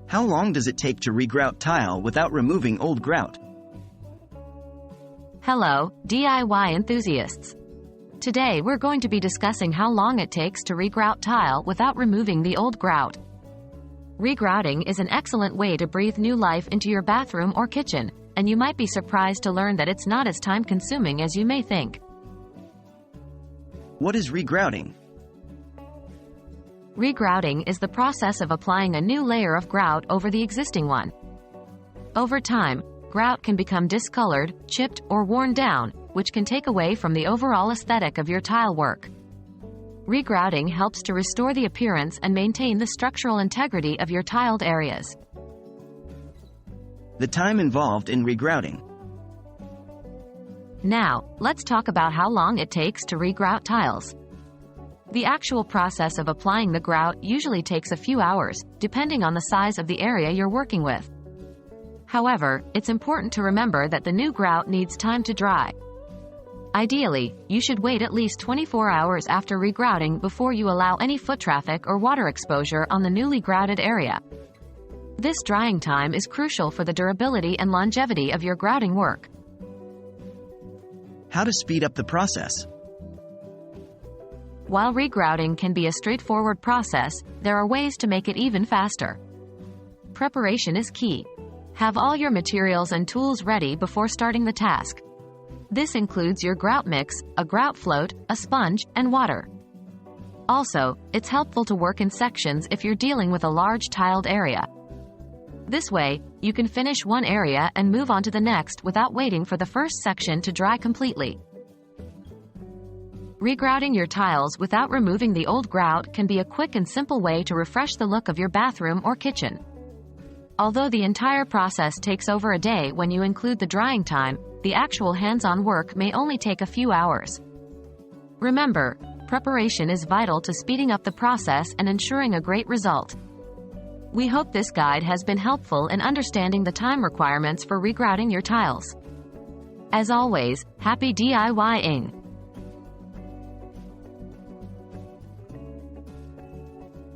How long does it take to regrout tile without removing old grout? Hello, DIY enthusiasts. Today we're going to be discussing how long it takes to regrout tile without removing the old grout. Regrouting is an excellent way to breathe new life into your bathroom or kitchen, and you might be surprised to learn that it's not as time-consuming as you may think. What is regrouting? Regrouting is the process of applying a new layer of grout over the existing one. Over time, grout can become discolored, chipped, or worn down, which can take away from the overall aesthetic of your tile work. Regrouting helps to restore the appearance and maintain the structural integrity of your tiled areas. The time involved in regrouting. Now, let's talk about how long it takes to regrout tiles. The actual process of applying the grout usually takes a few hours, depending on the size of the area you're working with. However, it's important to remember that the new grout needs time to dry. Ideally, you should wait at least 24 hours after regrouting before you allow any foot traffic or water exposure on the newly grouted area. This drying time is crucial for the durability and longevity of your grouting work. How to speed up the process? While regrouting can be a straightforward process, there are ways to make it even faster. Preparation is key. Have all your materials and tools ready before starting the task. This includes your grout mix, a grout float, a sponge, and water. Also, it's helpful to work in sections if you're dealing with a large tiled area. This way, you can finish one area and move on to the next without waiting for the first section to dry completely. Regrouting your tiles without removing the old grout can be a quick and simple way to refresh the look of your bathroom or kitchen. Although the entire process takes over a day when you include the drying time, the actual hands-on work may only take a few hours. Remember, preparation is vital to speeding up the process and ensuring a great result. We hope this guide has been helpful in understanding the time requirements for regrouting your tiles. As always, happy DIYing!